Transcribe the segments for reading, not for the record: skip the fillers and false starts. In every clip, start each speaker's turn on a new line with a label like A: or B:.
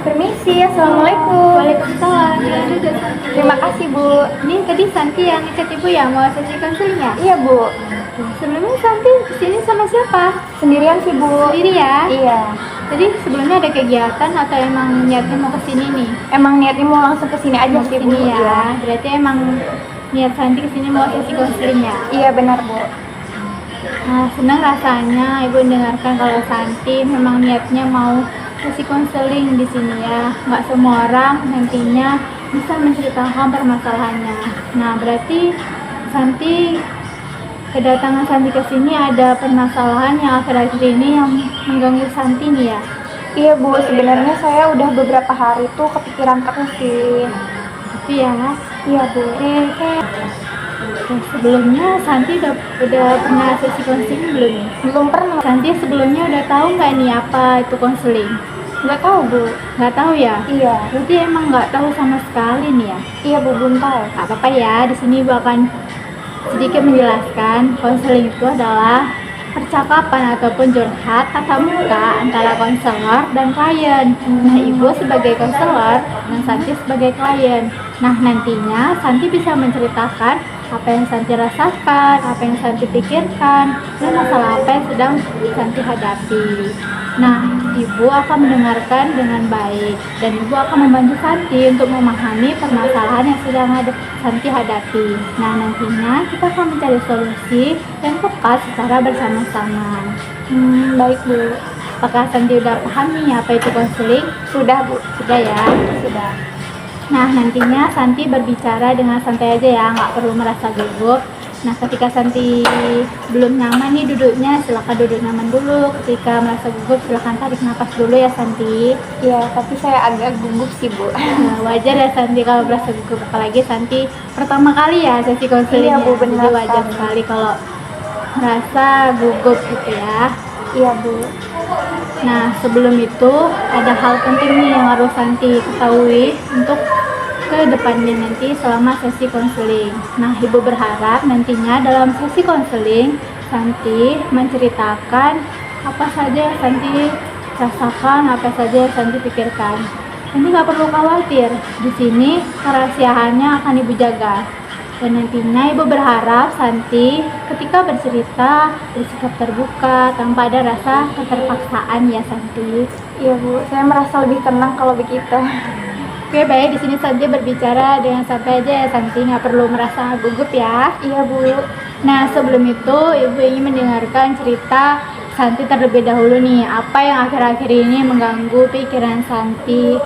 A: Permisi, Assalamualaikum.
B: Waalaikumsalam. Ya, duduk.
A: Terima kasih, Bu.
B: Ini tadi Santi yang ngechat ibu ya mau sesi konseling ya?
A: Iya, Bu.
B: Sebelumnya Santi kesini sama siapa?
A: Sendirian sih, Bu.
B: Sendiri ya?
A: Iya.
B: Tadi sebelumnya ada kegiatan atau emang niatnya mau kesini nih?
A: Emang niatnya mau langsung ke sini aja
B: Mau
A: sih, Bu.
B: kesini ya?
A: Iya.
B: Berarti emang niat Santi kesini mau sesi konseling ya?
A: Iya, benar, Bu.
B: Nah, senang rasanya ibu mendengarkan kalau Santi memang niatnya mau sesi konseling di sini ya. Nggak semua orang nantinya bisa menceritakan permasalahannya. Nah, berarti kedatangan Santi ke sini ada permasalahan yang akhir-akhir ini yang mengganggu Santi nih ya.
A: Iya, Bu. Sebenarnya saya udah beberapa hari tuh kepikiran terus sih.
B: Tapi ya,
A: Iya, Bu.
B: sebelumnya Santi udah pernah sesi konseling belum nih?
A: Belum pernah.
B: Santi sebelumnya udah tahu nggak nih apa itu konseling?
A: Nggak tahu, Bu.
B: Nggak tahu ya?
A: Iya.
B: Berarti emang nggak tahu sama sekali nih ya?
A: Iya, Bu. Belum tahu.
B: Nggak apa-apa ya, di sini Ibu akan sedikit menjelaskan. Konseling itu adalah percakapan ataupun curhat tatap muka antara konselor dan klien. Nah, Ibu sebagai konselor dan Santi sebagai klien. Nah, nantinya Santi bisa menceritakan apa yang Santi rasakan, apa yang Santi pikirkan, dan masalah apa yang sedang Santi hadapi. Nah, Ibu akan mendengarkan dengan baik dan Ibu akan membantu Santi untuk memahami permasalahan yang sedang Santi hadapi. Nah, nantinya kita akan mencari solusi dan tepat secara bersama-sama.
A: Baik, Bu.
B: Apakah Santi udah paham nih apa itu konseling?
A: Sudah, Bu.
B: Sudah ya?
A: Sudah.
B: Nah, nantinya Santi berbicara dengan santai aja ya, nggak perlu merasa gugup. Nah, ketika Santi belum nyaman nih duduknya, silakan duduk nyaman dulu. Ketika merasa gugup, silakan tarik nafas dulu ya Santi.
A: Iya, tapi saya agak gugup sih, Bu.
B: Nah, wajar ya Santi kalau merasa gugup, apalagi Santi pertama kali ya sesi konseling.
A: Iya, Bu,
B: ya.
A: benar
B: Jadi wajar
A: sekali.
B: sekali kalau merasa gugup gitu ya.
A: Iya, Bu.
B: Nah, sebelum itu ada hal penting nih yang harus Santi ketahui untuk ke depannya nanti selama sesi konseling. Nah, Ibu berharap nantinya dalam sesi konseling Santi menceritakan apa saja yang Santi rasakan, apa saja yang Santi pikirkan. Santi nggak perlu khawatir, di sini kerahasiaannya akan Ibu jaga. Dan nantinya Ibu berharap Santi ketika bercerita bersikap terbuka tanpa ada rasa keterpaksaan ya Santi.
A: Iya, Bu. Saya merasa lebih tenang kalau begitu.
B: Oke, baik, di sini Santi berbicara dengan santai aja ya Santi, nggak perlu merasa gugup ya.
A: Iya, Bu.
B: Nah, sebelum itu Ibu ingin mendengarkan cerita Santi terlebih dahulu nih. Apa yang akhir-akhir ini mengganggu pikiran Santi?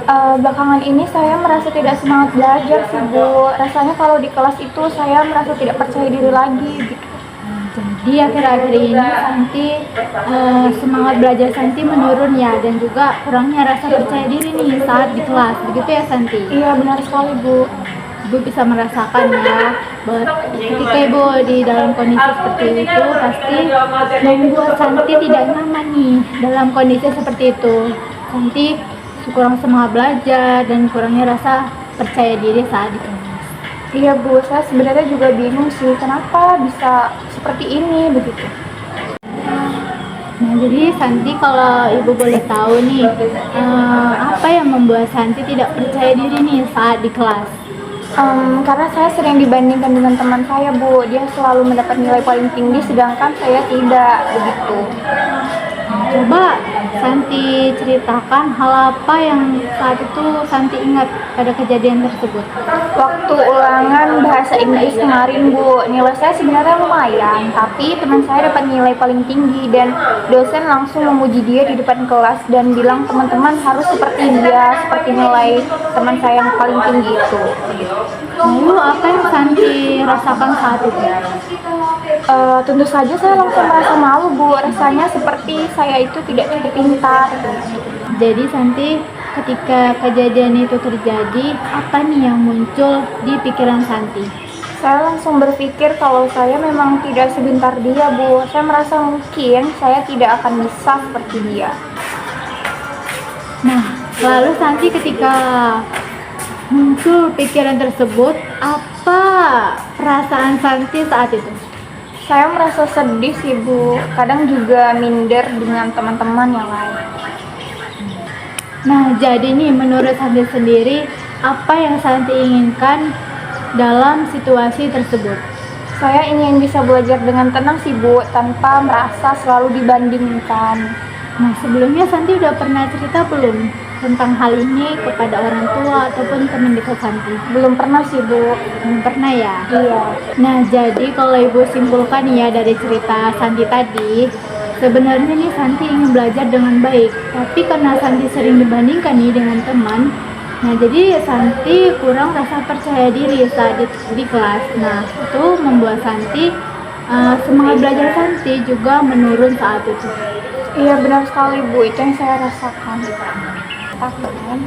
A: Belakangan ini saya merasa tidak semangat belajar sih, Bu. Rasanya kalau di kelas itu saya merasa tidak percaya diri lagi gitu.
B: Jadi akhir-akhir ini Santi semangat belajar Santi menurun ya, dan juga kurangnya rasa percaya diri nih saat di kelas. Begitu ya Santi?
A: Iya, benar sekali, Bu.
B: Ibu bisa merasakan ya bahwa ketika Ibu di dalam kondisi seperti itu pasti membuat Santi tidak nyaman nih dalam kondisi seperti itu. Santi kurang semangat belajar dan kurangnya rasa percaya diri saat di kelas.
A: Iya, Bu. Saya sebenarnya juga bingung sih kenapa bisa seperti ini begitu.
B: Nah, jadi Santi kalau Ibu boleh tahu nih apa yang membuat Santi tidak percaya diri nih saat di kelas?
A: Karena saya sering dibandingkan dengan teman saya, Bu. Dia selalu mendapat nilai paling tinggi sedangkan saya tidak begitu.
B: Coba Santi ceritakan hal apa yang saat itu Santi ingat pada kejadian tersebut.
A: Waktu ulangan bahasa Inggris kemarin, Bu, nilai saya sebenarnya lumayan, tapi teman saya dapat nilai paling tinggi dan dosen langsung memuji dia di depan kelas dan bilang teman-teman harus seperti dia, seperti nilai teman saya yang paling tinggi itu.
B: Lalu apa yang Santi rasakan saat itu?
A: Tentu saja saya langsung merasa malu, Bu. Rasanya seperti saya itu tidak cukup pintar.
B: Jadi Santi ketika kejadian itu terjadi, apa nih yang muncul di pikiran Santi?
A: Saya langsung berpikir kalau saya memang tidak sepintar dia, Bu. Saya merasa mungkin saya tidak akan bisa seperti dia.
B: Nah, lalu Santi ketika muncul pikiran tersebut, apa perasaan Santi saat itu?
A: Saya merasa sedih sih, Bu. Kadang juga minder dengan teman-teman yang lain.
B: Nah, jadi nih menurut Santi sendiri, apa yang Santi inginkan dalam situasi tersebut?
A: Saya ingin bisa belajar dengan tenang sih Bu, tanpa merasa selalu dibandingkan.
B: Nah, sebelumnya Santi udah pernah cerita belum tentang hal ini kepada orang tua ataupun teman dekat Santi?
A: Belum pernah sih Bu.
B: Belum pernah ya?
A: Iya.
B: Nah, jadi kalau Ibu simpulkan ya dari cerita Santi tadi, sebenarnya nih Santi ingin belajar dengan baik, tapi karena Santi sering dibandingkan nih dengan teman, nah jadi Santi kurang rasa percaya diri saat di kelas. Nah, itu membuat Santi semangat belajar Santi juga menurun saat itu.
A: Iya benar sekali Bu, itu yang saya rasakan. Takkan.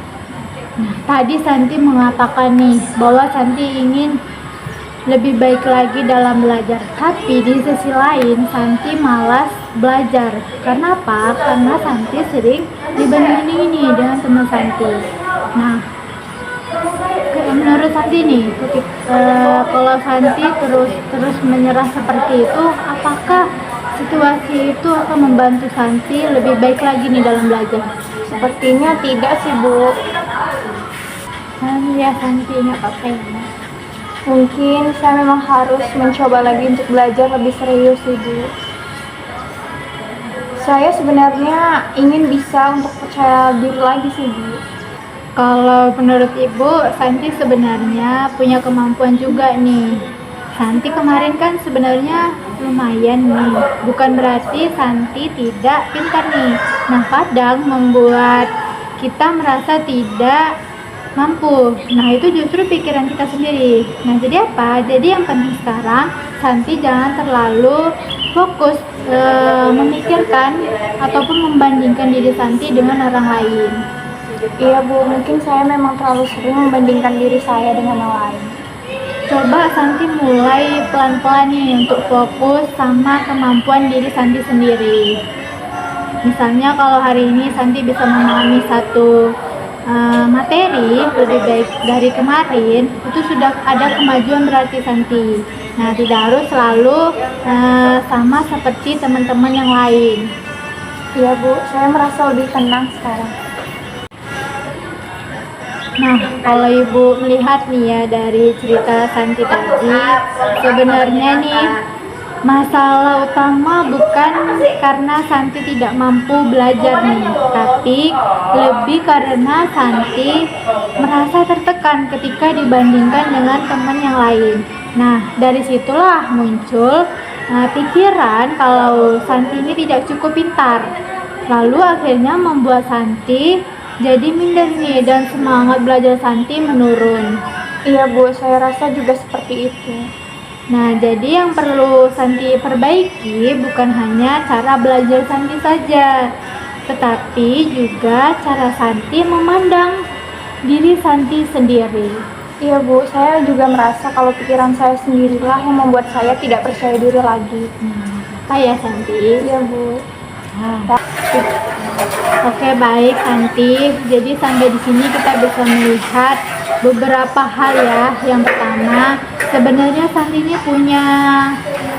B: Nah, tadi Santi mengatakan nih bahwa Santi ingin lebih baik lagi dalam belajar, tapi di sisi lain Santi malas belajar. Karena apa? Karena Santi sering dibandingin nih dengan teman Santi. Nah, menurut Santi nih, kalau Santi terus menyerah seperti itu, apakah situasi itu akan membantu Santi lebih baik lagi nih dalam belajar?
A: Sepertinya tidak sih Bu.
B: Ya Santi, nggak apa-apa ya.
A: Mungkin saya memang harus mencoba lagi untuk belajar lebih serius sih Bu. Saya sebenarnya ingin bisa untuk percaya diri lagi sih Bu.
B: Kalau menurut Ibu, Santi sebenarnya punya kemampuan juga nih. Santi kemarin kan sebenarnya lumayan nih, bukan berarti Santi tidak pintar nih. Nah, kadang membuat kita merasa tidak mampu. Nah, itu justru pikiran kita sendiri. Nah, jadi apa? Jadi yang penting sekarang Santi jangan terlalu fokus memikirkan ataupun membandingkan diri Santi dengan orang lain.
A: Iya Bu, mungkin saya memang terlalu sering membandingkan diri saya dengan yang lain.
B: Coba Santi mulai pelan-pelan nih untuk fokus sama kemampuan diri Santi sendiri. Misalnya kalau hari ini Santi bisa memahami satu materi lebih baik dari kemarin, itu sudah ada kemajuan berarti Santi. Nah, tidak harus selalu sama seperti teman-teman yang lain.
A: Iya Bu, saya merasa lebih tenang sekarang.
B: Nah, kalau Ibu melihat nih ya dari cerita Santi tadi, sebenarnya nih masalah utama bukan karena Santi tidak mampu belajar nih, tapi lebih karena Santi merasa tertekan ketika dibandingkan dengan teman yang lain. Nah, dari situlah muncul pikiran kalau Santi ini tidak cukup pintar. Lalu akhirnya membuat Santi jadi minder nih dan semangat belajar Santi menurun.
A: Iya Bu, saya rasa juga seperti itu.
B: Nah, jadi yang perlu Santi perbaiki bukan hanya cara belajar Santi saja, tetapi juga cara Santi memandang diri Santi sendiri.
A: Iya Bu, saya juga merasa kalau pikiran saya sendirilah yang membuat saya tidak percaya diri lagi.
B: Apa ya Santi?
A: Iya Bu.
B: Oke, baik Santi. Jadi sampai di sini kita bisa melihat beberapa hal ya. Yang pertama, sebenarnya Santi ini punya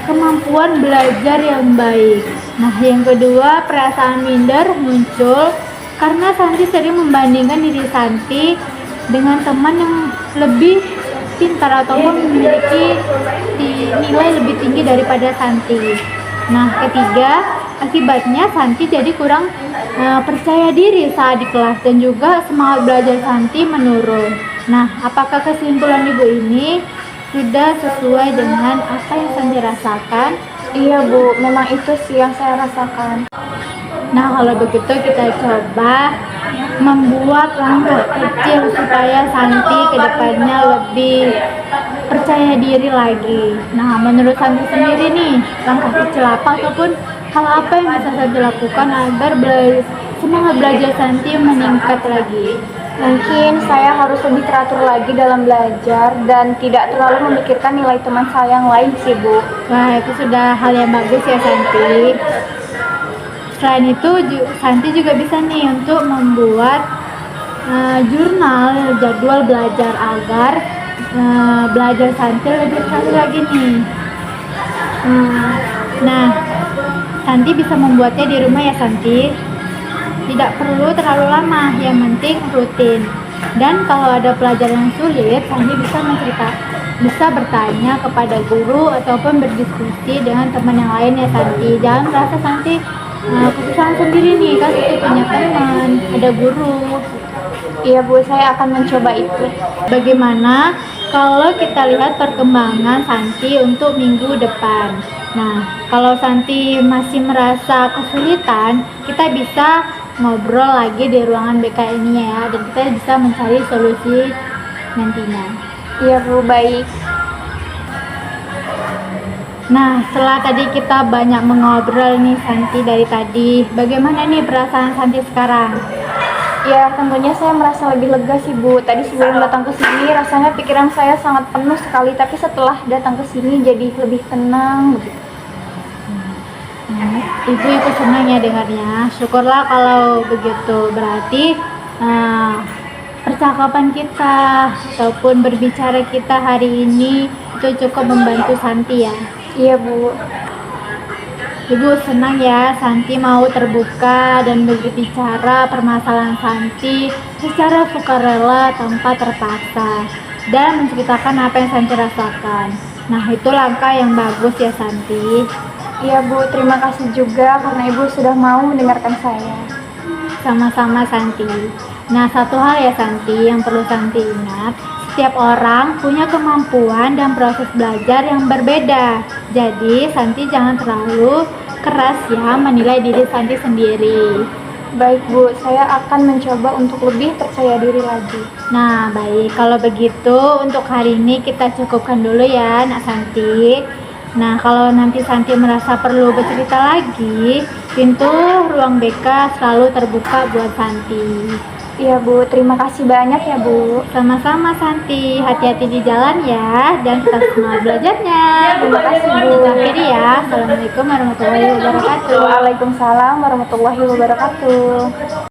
B: kemampuan belajar yang baik. Nah, yang kedua, perasaan minder muncul karena Santi sering membandingkan diri Santi dengan teman yang lebih pintar ataupun memiliki nilai lebih tinggi daripada Santi. Nah, ketiga, akibatnya Santi jadi kurang percaya diri saat di kelas dan juga semangat belajar Santi menurun. Nah, apakah kesimpulan Ibu ini sudah sesuai dengan apa yang Santi rasakan?
A: Iya Bu, memang itu sih yang saya rasakan.
B: Nah, kalau begitu kita coba membuat langkah kecil supaya Santi kedepannya lebih percaya diri lagi. Nah, menurut Santi sendiri nih, langkah kecil apa ataupun hal apa yang bisa Santi lakukan agar semangat belajar Santi meningkat lagi?
A: Mungkin saya harus lebih teratur lagi dalam belajar dan tidak terlalu memikirkan nilai teman saya yang lain sih Bu.
B: Wah, itu sudah hal yang bagus ya Santi. Selain itu, Santi juga bisa nih untuk membuat jurnal jadwal belajar agar belajar Santi lebih teratur lagi nih. Nah, Santi bisa membuatnya di rumah ya Santi. tidak perlu terlalu lama, yang penting rutin. Dan kalau ada pelajaran yang sulit, Santi bisa bertanya kepada guru ataupun berdiskusi dengan teman yang lain ya Santi. Jangan merasa Santi kesusahan sendiri nih, kan Santi punya teman, ada guru.
A: Iya Bu, saya akan mencoba itu.
B: Bagaimana kalau kita lihat perkembangan Santi untuk minggu depan? Nah, kalau Santi masih merasa kesulitan, kita bisa ngobrol lagi di ruangan BK ini ya, dan kita bisa mencari solusi nantinya.
A: Iya Bu, baik.
B: Nah, setelah tadi kita banyak mengobrol nih Santi dari tadi, bagaimana nih perasaan Santi sekarang?
A: Ya, tentunya saya merasa lebih lega sih Bu. Tadi sebelum datang ke sini rasanya pikiran saya sangat penuh sekali, tapi setelah datang ke sini jadi lebih tenang begitu.
B: Ibu ikut senang ya dengarnya. Syukurlah kalau begitu. Berarti percakapan kita ataupun berbicara kita hari ini itu cukup membantu Santi ya.
A: Iya Bu.
B: Ibu senang ya Santi mau terbuka dan berbicara permasalahan Santi secara sukarela tanpa terpaksa dan menceritakan apa yang Santi rasakan. Nah, itu langkah yang bagus ya Santi.
A: Iya Bu, terima kasih juga karena Ibu sudah mau mendengarkan saya.
B: Sama-sama Santi. Nah, satu hal ya Santi yang perlu Santi ingat, setiap orang punya kemampuan dan proses belajar yang berbeda. Jadi, Santi jangan terlalu keras ya menilai diri Santi sendiri.
A: Baik Bu, saya akan mencoba untuk lebih percaya diri lagi.
B: Nah, baik. Kalau begitu, untuk hari ini kita cukupkan dulu ya, Nak Santi. Nah, kalau nanti Santi merasa perlu bercerita lagi, pintu ruang BK selalu terbuka buat Santi.
A: Iya Bu, terima kasih banyak ya Bu.
B: Sama-sama Santi, hati-hati di jalan ya, dan tetap semangat belajarnya.
A: Terima kasih Bu.
B: Kita akhiri ya. Assalamualaikum warahmatullahi wabarakatuh.
A: Waalaikumsalam warahmatullahi wabarakatuh.